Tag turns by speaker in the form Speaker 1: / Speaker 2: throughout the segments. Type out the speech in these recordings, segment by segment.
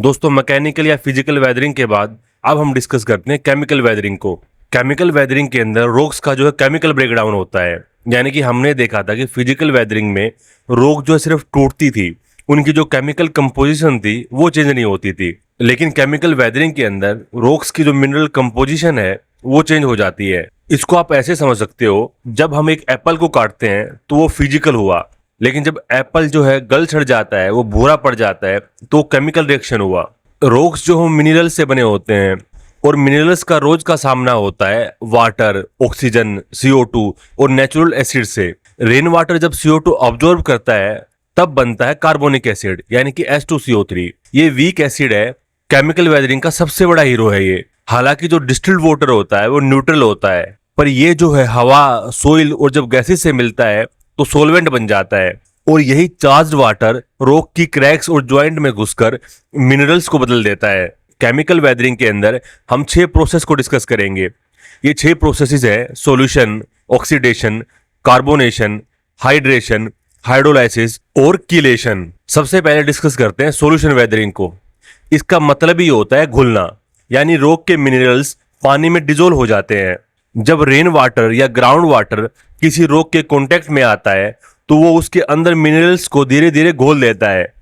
Speaker 1: दोस्तों मैकेनिकल या physical weathering के बाद अब हम डिस्कस करते हैं केमिकल वेदरिंग को। केमिकल वेदरिंग के अंदर रॉक्स का जो है केमिकल ब्रेकडाउन होता है। यानी कि हमने देखा था कि फिजिकल वेदरिंग में रॉक जो है सिर्फ टूटती थी, उनकी जो केमिकल कंपोजिशन थी वो चेंज नहीं होती थी। लेकिन केमिकल वेदरिंग के अंदर रॉक्स की जो मिनरल कंपोजिशन है वो चेंज हो जाती है। इसको आप ऐसे समझ सकते हो, जब हम एक एप्पल को काटते हैं तो वो फिजिकल हुआ, लेकिन जब एप्पल जो है गल सड़ जाता है, वो भूरा पड़ जाता है, तो केमिकल रिएक्शन हुआ। रॉक्स जो हम मिनरल से बने होते हैं और मिनरल्स का रोज का सामना होता है वाटर, ऑक्सीजन, CO2 और नेचुरल एसिड से। रेन वाटर जब CO2 ऑब्जॉर्व करता है तब बनता है कार्बोनिक एसिड यानी कि H2CO3। ये वीक एसिड है, केमिकल वेदरिंग का सबसे बड़ा हीरो है ये। हालांकि जो डिस्टिल्ड वाटर होता है वो न्यूट्रल होता है, पर ये जो है हवा, सोइल और जब गैसेस से मिलता है तो सोलवेंट बन जाता है। और यही चार्ज्ड वाटर रॉक की क्रैक्स और जॉइंट में घुसकर मिनरल्स को बदल देता है। केमिकल वेदरिंग के अंदर हम 6 प्रोसेस को डिस्कस करेंगे। ये 6 प्रोसेसेस है: solution, oxidation, carbonation, hydration, hydrolysis और कीलेशन। सबसे पहले डिस्कस करते हैं सॉल्यूशन वेदरिंग को। इसका मतलब ही होता है घुलना, यानी रॉक के मिनरल्स पानी में डिजोल्व हो जाते हैं। जब रेन वाटर या ग्राउंड वाटर किसी रॉक के कांटेक्ट में आता है तो वो उसके अंदर मिनरल्स को धीरे धीरे घोल देता है,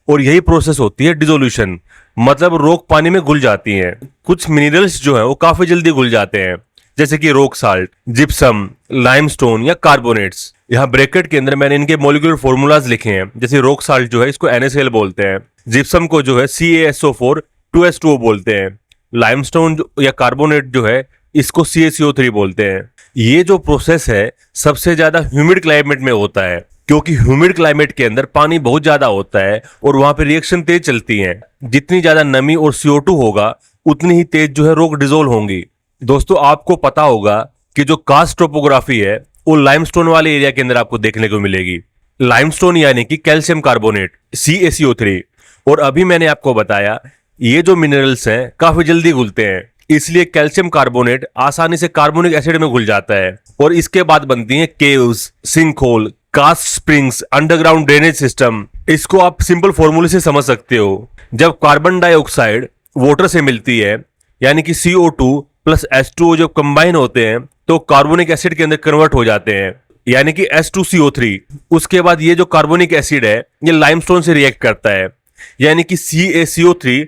Speaker 1: और यही प्रोसेस होती है डिसोल्यूशन, मतलब रॉक पानी में घुल जाती हैं। कुछ मिनरल्स जो है वो काफी जल्दी घुल जाते हैं, जैसे कि रॉक साल्ट, जिप्सम, लाइमस्टोन या कार्बोनेट्स। यहाँ ब्रैकेट के अंदर मैंने इनके मॉलिक्यूलर फॉर्मूलाज लिखे हैं। जैसे रॉक साल्ट जो है इसको NaCl बोलते हैं, जिप्सम को जो है CaSO4 2H2O बोलते हैं, लाइमस्टोन या कार्बोनेट जो है इसको CaCO3 बोलते हैं। ये जो प्रोसेस है सबसे ज्यादा ह्यूमिड क्लाइमेट में होता है, क्योंकि ह्यूमिड क्लाइमेट के अंदर पानी बहुत ज्यादा होता है और वहां पे रिएक्शन तेज चलती है। जितनी ज्यादा नमी और CO2 होगा उतनी ही तेज जो है रॉक डिसोल्व होंगी। दोस्तों आपको पता होगा कि जो कास्ट टोपोग्राफी है वो लाइमस्टोन वाले एरिया के अंदर आपको देखने को मिलेगी। लाइमस्टोन यानी कि कैल्शियम कार्बोनेट CaCO3। और अभी मैंने आपको बताया ये जो मिनरल्स हैं काफी जल्दी घुलते हैं, इसलिए कैल्शियम कार्बोनेट आसानी से कार्बोनिक एसिड में घुल जाता है। और इसके बाद बनती हैं caves, sinkhole, karst springs, underground drainage system. इसको आप सिंपल फॉर्मूले से समझ सकते हो। जब कार्बन डाइऑक्साइड वाटर से मिलती है, यानी कि CO2 प्लस H2O जब कंबाइन होते हैं तो कार्बोनिक एसिड के अंदर कन्वर्ट हो जाते हैं, यानी कि H2CO3। उसके बाद ये जो कार्बोनिक एसिड है ये लाइमस्टोन से रिएक्ट करता है, यानी कि CaCO3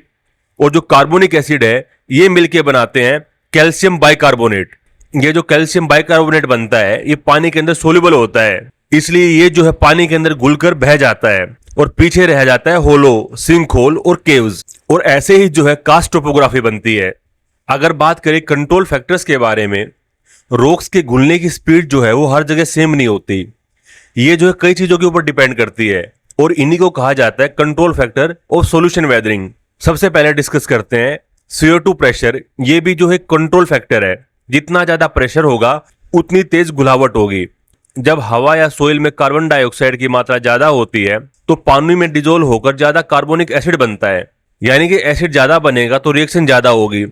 Speaker 1: और जो कार्बोनिक एसिड है ये मिलके बनाते हैं कैल्शियम बाइकार्बोनेट। ये जो कैल्शियम बाइकार्बोनेट बनता है ये पानी के अंदर सोल्यूबल होता है, इसलिए ये जो है पानी के अंदर घुलकर बह जाता है और पीछे रह जाता है होलो, सिंक होल और केव्स। और ऐसे ही जो है कास्ट टोपोग्राफी बनती है। अगर बात करें कंट्रोल फैक्टर्स के बारे में, रॉक्स के घुलने की स्पीड जो है वो हर जगह सेम नहीं होती। ये जो है कई चीजों के ऊपर डिपेंड करती है और इन्हीं को कहा जाता है control factor of solution weathering. सबसे पहले डिस्कस करते हैं CO2 प्रेशर। ये भी जो है कंट्रोल फैक्टर है। जितना ज्यादा प्रेशर होगा उतनी तेज घुलावट होगी। जब हवा या सोइल में कार्बन डाइऑक्साइड की मात्रा ज्यादा होती है तो पानी में डिजोल्व होकर ज्यादा कार्बोनिक एसिड बनता है, यानी कि एसिड ज्यादा बनेगा तो रिएक्शन ज्यादा होगी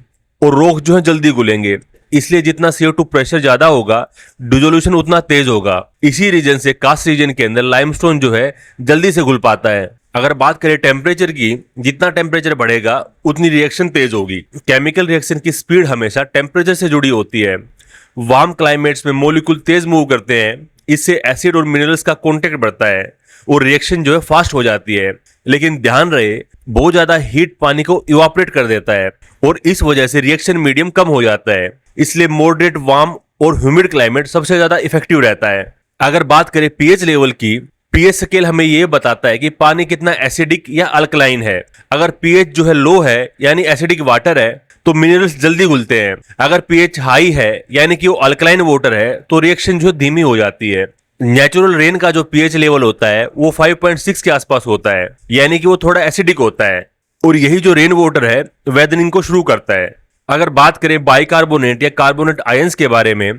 Speaker 1: और रॉक जो है जल्दी घुलेंगे। इसलिए जितना CO2 प्रेशर ज्यादा होगा डिसोल्यूशन उतना तेज होगा। इसी रीजन से कास्ट रीजन के अंदर लाइमस्टोन जो है जल्दी से घुल पाता है। अगर बात करें टेम्परेचर की, जितना टेम्परेचर बढ़ेगा उतनी रिएक्शन तेज होगी। केमिकल रिएक्शन की स्पीड हमेशा टेम्परेचर से जुड़ी होती है। वार्म क्लाइमेट्स में मॉलिक्यूल तेज मूव करते हैं, इससे एसिड और मिनरल्स का कॉन्टेक्ट बढ़ता है और रिएक्शन जो है फास्ट हो जाती है। लेकिन ध्यान रहे बहुत ज्यादा हीट पानी को इवापोरेट कर देता है और इस वजह से रिएक्शन मीडियम कम हो जाता है। इसलिए मॉडरेट, वार्म और ह्यूमिड क्लाइमेट सबसे ज्यादा इफेक्टिव रहता है। अगर बात करें पीएच लेवल की, पीएच स्केल हमें यह बताता है कि पानी कितना एसिडिक या अल्कलाइन है। अगर पीएच जो है लो है यानी एसिडिक वाटर है तो मिनरल्स जल्दी घुलते हैं। अगर पीएच हाई है यानी कि वो अल्कलाइन वाटर है तो रिएक्शन जो धीमी हो जाती है। नेचुरल रेन का जो पीएच लेवल होता है वो 5.6 के आसपास होता है, यानी कि वो थोड़ा एसिडिक होता है और यही जो रेन वाटर है वेदरिंग को शुरू करता है। अगर बात करें बाइकार्बोनेट या कार्बोनेट आयंस के बारे में,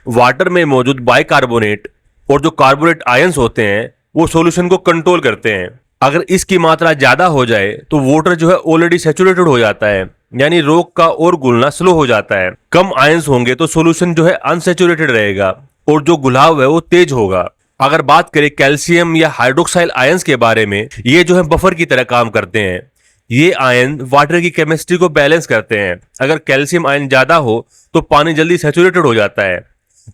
Speaker 1: वाटर में मौजूद बाइकार्बोनेट और जो कार्बोनेट आयंस होते हैं वो सॉल्यूशन को कंट्रोल करते हैं। अगर इसकी मात्रा ज्यादा हो जाए तो वाटर जो है ऑलरेडी सैचुरेटेड हो जाता है, यानी रॉक का और घुलना स्लो हो जाता है। कम आयंस होंगे तो सॉल्यूशन जो है अनसैचुरेटेड रहेगा और जो घुलाव है वो तेज होगा। अगर बात करें कैल्शियम या हाइड्रोक्साइल आयंस के बारे में, ये जो है बफर की तरह काम करते हैं। ये आयन वाटर की केमिस्ट्री को बैलेंस करते हैं। अगर कैल्शियम आयन ज्यादा हो तो पानी जल्दी सैचुरेटेड हो जाता है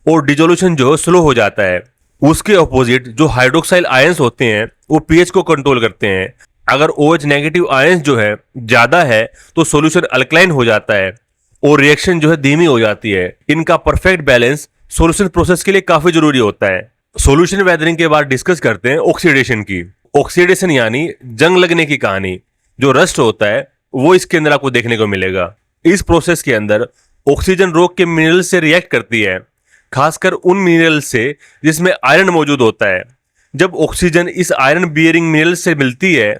Speaker 1: और डिजोल्यूशन जो है स्लो हो जाता है। उसके ऑपोजिट जो हाइड्रोक्साइल आयंस होते हैं वो पीएच को कंट्रोल करते हैं। अगर OH नेगेटिव आयंस जो है ज्यादा है तो सॉल्यूशन अल्कलाइन हो जाता है और रिएक्शन जो है धीमी हो जाती है। इनका परफेक्ट बैलेंस सॉल्यूशन प्रोसेस के लिए काफी जरूरी होता है। सॉल्यूशन वेदरिंग के बाद डिस्कस करते हैं ऑक्सीडेशन की। ऑक्सीडेशन यानी जंग लगने की कहानी। जो रस्ट होता है वो इसके अंदर आपको देखने को मिलेगा। इस प्रोसेस के अंदर ऑक्सीजन रॉक के मिनरल से रिएक्ट करती है, खासकर उन मिनरल से जिसमें आयरन मौजूद होता है। जब ऑक्सीजन इस आयरन बियरिंग मिनरल से मिलती है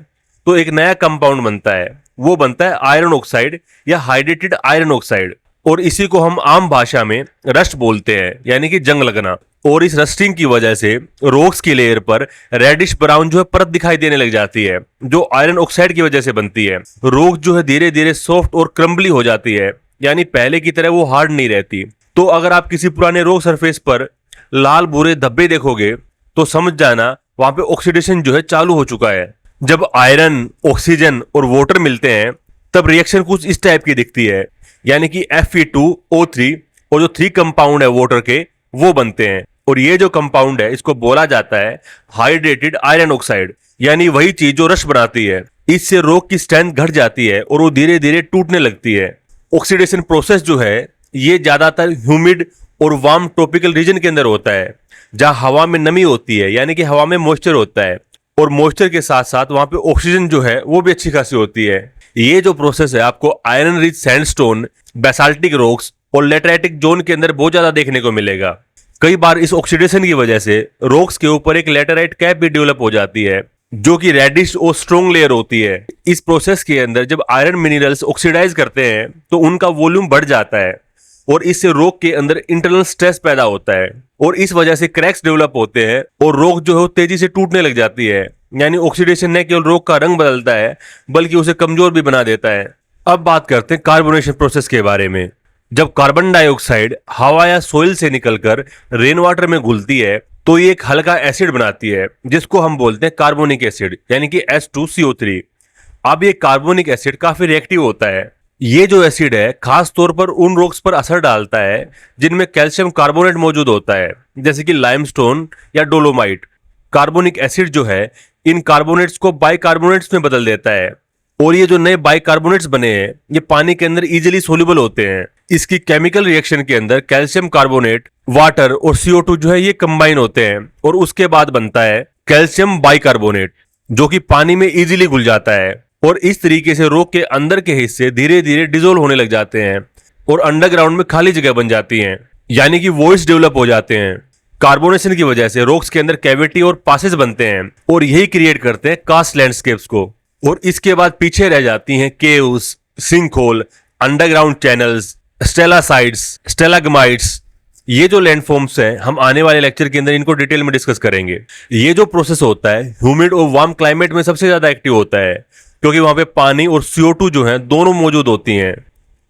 Speaker 1: तो एक नया कंपाउंड बनता है। वो बनता है आयरन ऑक्साइड या हाइड्रेटेड आयरन ऑक्साइड, और इसी को हम आम भाषा में रस्ट बोलते हैं, यानी कि जंग लगना। और इस रस्टिंग की वजह से रॉक्स की लेयर पर रेडिश ब्राउन जो है परत दिखाई देने लग जाती है, जो आयरन ऑक्साइड की वजह से बनती है। रॉक जो है धीरे धीरे सॉफ्ट और क्रम्बली हो जाती है, यानी पहले की तरह वो हार्ड नहीं रहती। तो अगर आप किसी पुराने रॉक सरफेस पर लाल भूरे धब्बे देखोगे तो समझ जाना वहां पे ऑक्सीडेशन जो है चालू हो चुका है। जब आयरन, ऑक्सीजन और वाटर मिलते हैं तब रिएक्शन कुछ इस टाइप की दिखती है, यानी कि Fe2O3 और जो 3 कंपाउंड है वाटर के वो बनते हैं। और ये जो कंपाउंड है इसको बोला जाता है हाइड्रेटेड आयरन ऑक्साइड, यानी वही चीज जो रस्ट बनाती है। इससे रॉक की स्ट्रेंथ घट जाती है और वो धीरे धीरे टूटने लगती है। ऑक्सीडेशन प्रोसेस जो है ये ज्यादातर ह्यूमिड और वार्म ट्रॉपिकल रीजन के अंदर होता है, जहां हवा में नमी होती है, यानी कि हवा में मॉइस्चर होता है, और मॉइस्चर के साथ साथ वहां पे ऑक्सीजन जो है वो भी अच्छी खासी होती है। ये जो प्रोसेस है आपको iron rich sandstone, basaltic rocks और लेटराइटिक जोन के अंदर बहुत ज्यादा देखने को मिलेगा। कई बार इस ऑक्सीडेशन की वजह से रॉक्स के ऊपर एक लेटराइट कैप भी डेवलप हो जाती है, जो कि रेडिश और स्ट्रॉन्ग लेयर होती है। इस प्रोसेस के अंदर जब आयरन मिनरल्स ऑक्सीडाइज करते हैं तो उनका वॉल्यूम बढ़ जाता है और इससे रॉक के अंदर इंटरनल स्ट्रेस पैदा होता है और इस वजह से क्रैक्स डेवलप होते हैं और रॉक जो है तेजी से टूटने लग जाती है। यानी ऑक्सीडेशन न केवल रॉक का रंग बदलता है बल्कि उसे कमजोर भी बना देता है। अब बात करते हैं कार्बोनेशन प्रोसेस के बारे में। जब कार्बन डाइऑक्साइड हवा या सोइल से निकलकर रेन वाटर में घुलती है तो ये एक हल्का एसिड बनाती है जिसको हम बोलते हैं कार्बोनिक एसिड, यानी कि H2CO3। अब ये कार्बोनिक एसिड काफी रिएक्टिव होता है। ये जो एसिड है खास तौर पर उन रॉक्स पर असर डालता है जिनमें कैल्शियम कार्बोनेट मौजूद होता है, जैसे कि लाइमस्टोन या डोलोमाइट। कार्बोनिक एसिड जो है इन कार्बोनेट्स को बाइकार्बोनेट्स में बदल देता है और ये जो नए बाइकार्बोनेट्स बने हैं ये पानी के अंदर इजीली सोल्यूबल होते हैं। इसकी केमिकल रिएक्शन के अंदर कैल्शियम कार्बोनेट, वाटर और CO2 जो है ये कंबाइन होते हैं और उसके बाद बनता है कैल्शियम बाइकार्बोनेट, जो कि पानी में इजीली घुल जाता है और इस तरीके से रॉक के अंदर के हिस्से धीरे धीरे डिजोल्व होने लग जाते हैं और अंडरग्राउंड में खाली जगह बन जाती हैं, यानी कि वॉइड्स डेवलप हो जाते हैं। कार्बोनेशन की वजह से रॉक्स के अंदर कैविटी और पासेज बनते हैं और यही क्रिएट करते हैं कास्ट लैंडस्केप्स को। और इसके बाद पीछे रह जाती हैं केव्स, सिंकहोल, अंडरग्राउंड चैनल्स, स्टेलासाइड्स, स्टेलाग्माइट्स। ये जो लैंडफॉर्म्स हैं हम आने वाले लेक्चर के अंदर इनको डिटेल में डिस्कस करेंगे। ये जो प्रोसेस होता है ह्यूमिड और वार्म क्लाइमेट में सबसे ज्यादा एक्टिव होता है क्योंकि वहां पे पानी और CO2 जो है दोनों मौजूद होती हैं।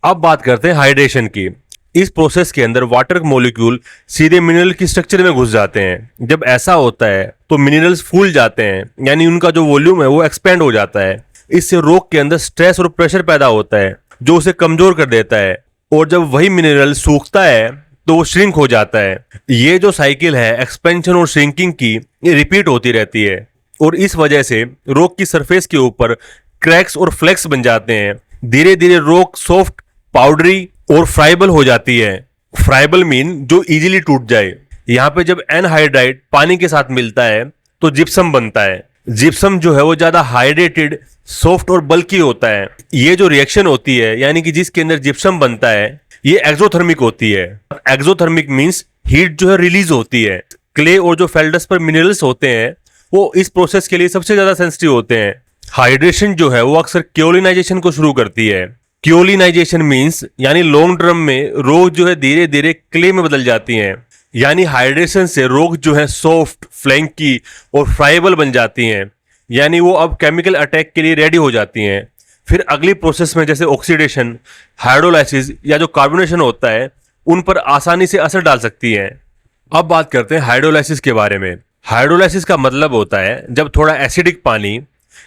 Speaker 1: अब बात करते हैं हाइड्रेशन की। इस प्रोसेस के अंदर वाटर मॉलिक्यूल सीधे मिनरल की स्ट्रक्चर में घुस जाते हैं। जब ऐसा होता है तो मिनरल्स फूल जाते हैं, यानी उनका जो वॉल्यूम है वो एक्सपेंड हो जाता है। इससे रॉक के अंदर स्ट्रेस और प्रेशर पैदा होता है जो उसे कमजोर कर देता है और जब वही मिनरल सूखता है तो वो श्रिंक हो जाता है। ये जो साइकिल है एक्सपेंशन और श्रिंकिंग की, ये रिपीट होती रहती है और इस वजह से रॉक की सरफेस के ऊपर क्रैक्स और फ्लेक्स बन जाते हैं। धीरे धीरे रॉक सॉफ्ट, पाउडरी और फ्राइबल हो जाती है। फ्राइबल मीन जो इजीली टूट जाए। यहाँ पे जब एनहाइड्राइट पानी के साथ मिलता है तो जिप्सम बनता है। जिप्सम जो है वो ज्यादा हाइड्रेटेड, सॉफ्ट और बल्की होता है। ये जो रिएक्शन होती है यानी कि जिसके अंदर जिप्सम बनता है ये एक्सोथर्मिक होती है। एक्सोथर्मिक मींस हीट जो है रिलीज होती है। क्ले और जो फेल्डस पर मिनरल्स होते हैं वो इस प्रोसेस के लिए सबसे ज्यादा सेंसिटिव होते हैं। हाइड्रेशन जो है वो अक्सर क्योलिनाइजेशन को शुरू करती है। क्योलिनाइजेशन मींस यानी लॉन्ग टर्म में रॉक जो है धीरे धीरे क्ले में बदल जाती हैं। यानी हाइड्रेशन से रॉक जो है सॉफ्ट, फ्लैंकी और फ्राइबल बन जाती हैं, यानी वो अब केमिकल अटैक के लिए रेडी हो जाती हैं। फिर अगली प्रोसेस में जैसे ऑक्सीडेशन, हाइड्रोलाइसिस या जो कार्बोनेशन होता है उन पर आसानी से असर डाल सकती हैं। अब बात करते हैं हाइड्रोलाइसिस के बारे में। हाइड्रोलाइसिस का मतलब होता है जब थोड़ा एसिडिक पानी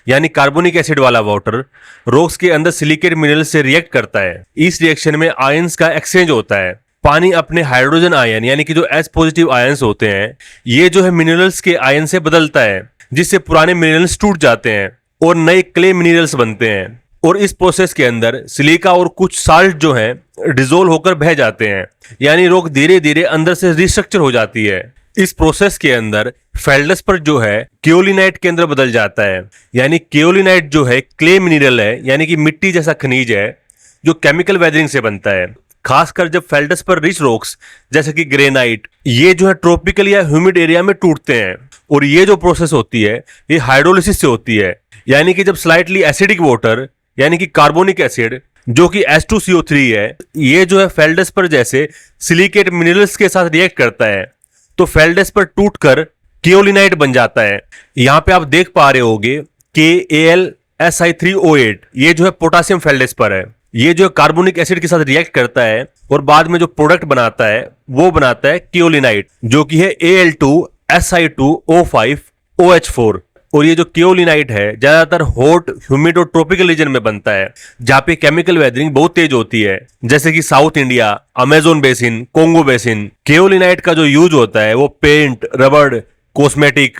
Speaker 1: यानी कार्बोनिक एसिड वाला वाटर रॉक्स के अंदर सिलिकेट मिनरल से रिएक्ट करता है। इस रिएक्शन में आयंस का एक्सचेंज होता है। पानी अपने हाइड्रोजन आयन यानी कि जो एच पॉजिटिव आयंस होते हैं, ये जो है मिनरल्स के आयन से बदलता है, जिससे पुराने मिनरल्स टूट जाते हैं और नए क्ले मिनरल्स बनते हैं। और इस प्रोसेस के अंदर सिलिका और कुछ साल्ट जो है डिसोल्व होकर बह जाते हैं, यानी रॉक धीरे धीरे अंदर से रिस्ट्रक्चर हो जाती है। इस प्रोसेस के अंदर फेल्डस्पर जो है केओलिनाइट के अंदर बदल जाता है, यानी केओलिनाइट जो है क्ले मिनरल है, यानी कि मिट्टी जैसा खनिज है जो केमिकल वेदरिंग से बनता है। खासकर जब फेल्डस्पर रिच रॉक्स जैसे कि ग्रेनाइट, ये जो है ट्रॉपिकल या ह्यूमिड एरिया में टूटते हैं। और ये जो प्रोसेस होती है ये हाइड्रोलिसिस से होती है, यानी कि जब स्लाइटली एसिडिक वाटर यानी कि कार्बोनिक एसिड जो कि H2CO3 है, ये जो है फेल्डस्पर जैसे सिलिकेट मिनरल्स के साथ रिएक्ट करता है तो फेल्डस्पर टूटकर केओलिनाइट बन जाता है। यहां पे आप देख पा रहे होगे KAlSi3O8, ये जो है पोटासियम फेल्डस्पर है। ये जो कार्बोनिक एसिड के साथ रिएक्ट करता है और बाद में जो प्रोडक्ट बनाता है वो बनाता है केओलिनाइट, जो कि है Al2Si2O5OH4। और ये जो केओलिनाइट है ज्यादातर हॉट, ह्यूमिड और ट्रॉपिकल रीजन में बनता है जहां पे केमिकल वेदरिंग बहुत तेज होती है, जैसे कि South India, Amazon basin, Congo basin. Kaolinite का जो यूज होता है वो पेंट, रबड़, कॉस्मेटिक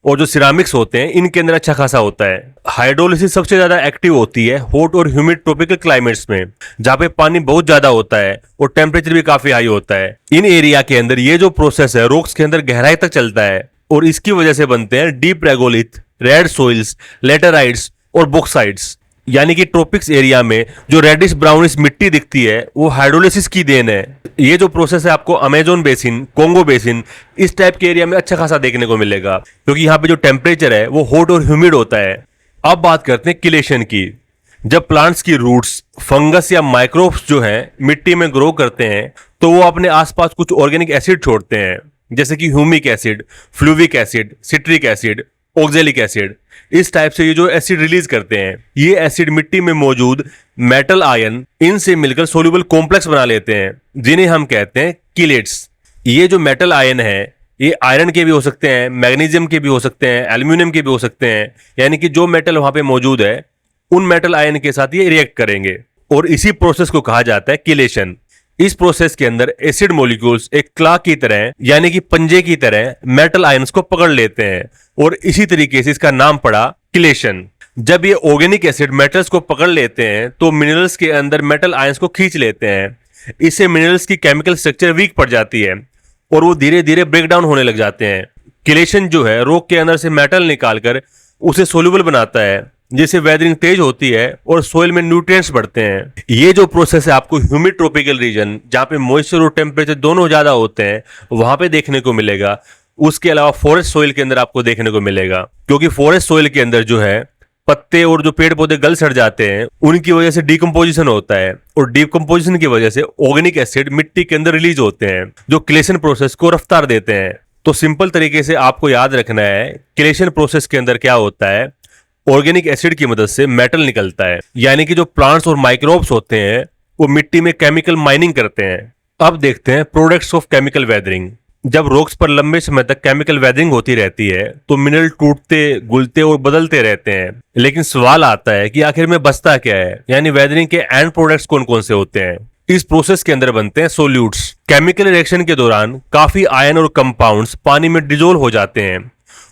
Speaker 1: और जो सिरामिक्स होते हैं इनके अंदर अच्छा खासा होता है। हाइड्रोलिसिस सबसे ज्यादा एक्टिव होती है हॉट और ह्यूमिड ट्रॉपिकल क्लाइमेट्स में, जहाँ पे पानी बहुत ज्यादा होता है और टेम्परेचर भी काफी हाई होता है। इन एरिया के अंदर ये जो प्रोसेस है रॉक्स के अंदर गहराई तक चलता है और इसकी वजह से बनते हैं डीप रेगोलिथ, रेड सोइल्स, लेटेराइट्स और बॉक्साइट्स। यानी कि ट्रॉपिक्स एरिया में जो रेडिश ब्राउनिश मिट्टी दिखती है वो हाइड्रोलिसिस की देन है। ये जो प्रोसेस है आपको अमेजोन बेसिन, कोंगो बेसिन, इस टाइप के एरिया में अच्छा खासा देखने को मिलेगा, क्योंकि यहाँ पे जो टेम्परेचर है वो हॉट और ह्यूमिड होता है। अब बात करते हैं किलेशन की। जब प्लांट्स की रूट्स, फंगस या माइक्रोब्स जो है मिट्टी में ग्रो करते हैं तो वो अपने आसपास कुछ ऑर्गेनिक एसिड छोड़ते हैं, जैसे कि humic acid, fulvic acid, citric acid, oxalic acid. इस टाइप से ये जो एसिड रिलीज करते हैं, ये एसिड मिट्टी में मौजूद मेटल आयन इनसे मिलकर सोल्यूबल कॉम्प्लेक्स बना लेते हैं, जिन्हें हम कहते हैं किलेट्स। ये जो मेटल आयन है ये आयरन के भी हो सकते हैं, मैग्नीशियम के भी हो सकते हैं, एल्यूमिनियम के भी हो सकते हैं, यानी कि जो मेटल वहां पे मौजूद है उन मेटल आयन के साथ ये रिएक्ट करेंगे और इसी प्रोसेस को कहा जाता है किलेशन। इस प्रोसेस के अंदर एसिड मॉलिक्यूल्स एक क्ला की तरह यानी कि पंजे की तरह मेटल आयंस को पकड़ लेते हैं और इसी तरीके से इसका नाम पड़ा किलेशन। जब ये ऑर्गेनिक एसिड मेटल्स को पकड़ लेते हैं तो मिनरल्स के अंदर मेटल आयंस को खींच लेते हैं। इससे मिनरल्स की केमिकल स्ट्रक्चर वीक पड़ जाती है और वो धीरे धीरे ब्रेक डाउन होने लग जाते हैं। किलेशन जो है रॉक के अंदर से मेटल निकालकर उसे सोल्यूबल बनाता है, जिससे वेदरिंग तेज होती है और सोइल में न्यूट्रिएंट्स बढ़ते हैं। ये जो प्रोसेस है आपको ह्यूमिड ट्रॉपिकल रीजन जहां पे मॉइस्चर और टेम्परेचर दोनों ज्यादा होते हैं वहां पे देखने को मिलेगा। उसके अलावा फॉरेस्ट सोइल के अंदर आपको देखने को मिलेगा, क्योंकि फॉरेस्ट सोइल के अंदर जो है पत्ते और जो पेड़ पौधे गल सड़ जाते हैं उनकी वजह से डिकम्पोजिशन होता है और डिकम्पोजिशन की वजह से ऑर्गेनिक एसिड मिट्टी के अंदर रिलीज होते हैं जो किलेशन प्रोसेस को रफ्तार देते हैं। तो सिंपल तरीके से आपको याद रखना है किलेशन प्रोसेस के अंदर क्या होता है, ऑर्गेनिक एसिड की मदद से मेटल निकलता है, यानी कि जो प्लांट्स और माइक्रोब्स होते हैं वो मिट्टी में केमिकल माइनिंग करते हैं। अब देखते हैं प्रोडक्ट्स ऑफ केमिकल वेदरिंग। जब रॉक्स पर लंबे समय तक केमिकल वेदरिंग होती रहती है तो मिनरल टूटते, गुलते और बदलते रहते हैं, लेकिन सवाल आता है कि आखिर में बचता क्या है, यानी वेदरिंग के एंड प्रोडक्ट्स कौन कौन से होते हैं। इस प्रोसेस के अंदर बनते हैं सोल्यूट्स। केमिकल रिएक्शन के दौरान काफी आयन और कंपाउंड्स पानी में डिजोल्व हो जाते हैं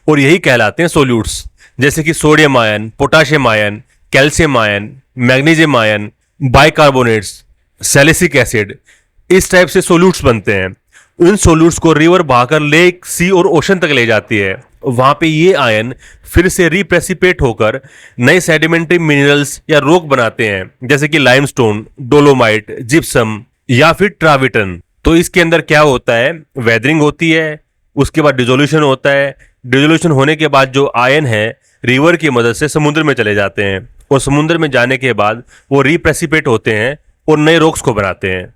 Speaker 1: और यही कहलाते हैं सोल्यूट्स, जैसे कि sodium ion, potassium ion, calcium ion, magnesium ion, bicarbonates, salicylic acid. इस टाइप से सोल्यूट्स बनते हैं। इन सोल्यूट्स को रिवर बहाकर लेक, सी और ओशन तक ले जाती है। वहां पे ये आयन फिर से रिप्रेसिपेट होकर नए सेडिमेंट्री मिनरल्स या रॉक बनाते हैं, जैसे कि लाइमस्टोन, डोलोमाइट, जिप्सम या फिर ट्राविटन। तो इसके अंदर क्या होता है, वेदरिंग होती है, उसके बाद डिसोल्यूशन होता है। डिसोल्यूशन होने के बाद जो आयन है रिवर की मदद से समुद्र में चले जाते हैं और समुद्र में जाने के बाद वो रिप्रेसिपेट होते हैं और नए रॉक्स को बनाते हैं।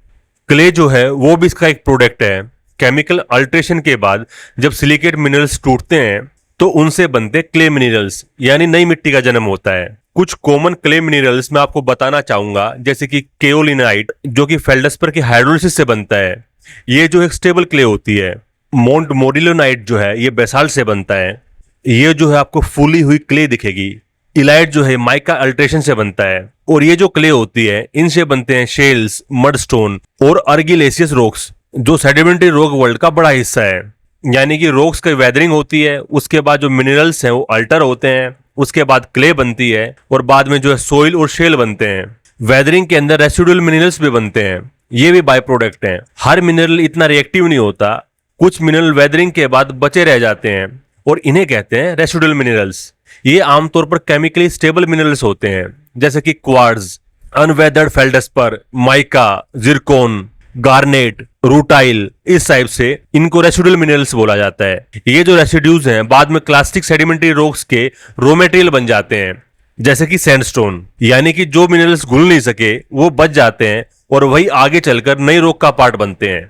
Speaker 1: क्ले जो है वो भी इसका एक प्रोडक्ट है। केमिकल अल्ट्रेशन के बाद जब सिलिकेट मिनरल्स टूटते हैं तो उनसे बनते क्ले मिनरल्स, यानी नई मिट्टी का जन्म होता है। कुछ कॉमन क्ले मिनरल्स मैं आपको बताना चाहूंगा, जैसे कि केओलिनाइट जो कि फेल्डस्पर की हाइड्रोलिसिस से बनता है, ये जो एक स्टेबल क्ले होती है। मोंट मोरिलोनाइट जो है ये बेसाल्ट से बनता है, ये जो है आपको फूली हुई क्ले दिखेगी। इलाइट जो है माइका अल्ट्रेशन से बनता है, और ये जो क्ले होती है इनसे बनते हैं शेल्स, मडस्टोन और अर्गिलेसियस रॉक्स, जो सेडिमेंट्री रॉक वर्ल्ड का बड़ा हिस्सा है। यानी कि रॉक्स की वेदरिंग होती है, उसके बाद जो मिनरल्स हैं वो अल्टर होते हैं, उसके बाद क्ले बनती है, और बाद में जो है सोइल और शेल बनते हैं। वेदरिंग के अंदर रेसिडुअल मिनरल्स भी बनते हैं, ये भी बाय प्रोडक्ट हैं। हर मिनरल इतना रिएक्टिव नहीं होता, कुछ मिनरल वेदरिंग के बाद बचे रह जाते हैं और इन्हें कहते हैं रेसिडुअल मिनरल्स। ये आमतौर पर केमिकली स्टेबल मिनरल्स होते हैं, जैसे कि quartz, unweathered feldspar, mica, zircon, garnet, rutile, इस टाइप से इनको रेसिडुअल मिनरल्स बोला जाता है। ये जो रेसिड्यूज हैं बाद में क्लास्टिक सेडिमेंट्री रॉक्स के रॉ मटेरियल बन जाते हैं, जैसे कि सैंडस्टोन। यानी कि जो मिनरल्स घुल नहीं सके वो बच जाते हैं और वही आगे चलकर नई रॉक का पार्ट बनते हैं।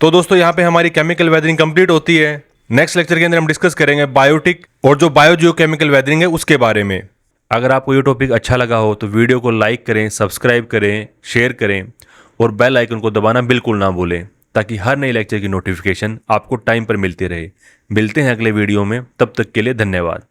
Speaker 1: तो दोस्तों यहाँ पे हमारी केमिकल वेदरिंग कंप्लीट होती है। नेक्स्ट लेक्चर के अंदर हम डिस्कस करेंगे बायोटिक और जो बायोजियोकेमिकल वेदरिंग है उसके बारे में। अगर आपको ये टॉपिक अच्छा लगा हो तो वीडियो को लाइक करें, सब्सक्राइब करें, शेयर करें और बेल आइकन को दबाना बिल्कुल ना भूलें, ताकि हर नए लेक्चर की नोटिफिकेशन आपको टाइम पर मिलती रहे। मिलते हैं अगले वीडियो में, तब तक के लिए धन्यवाद।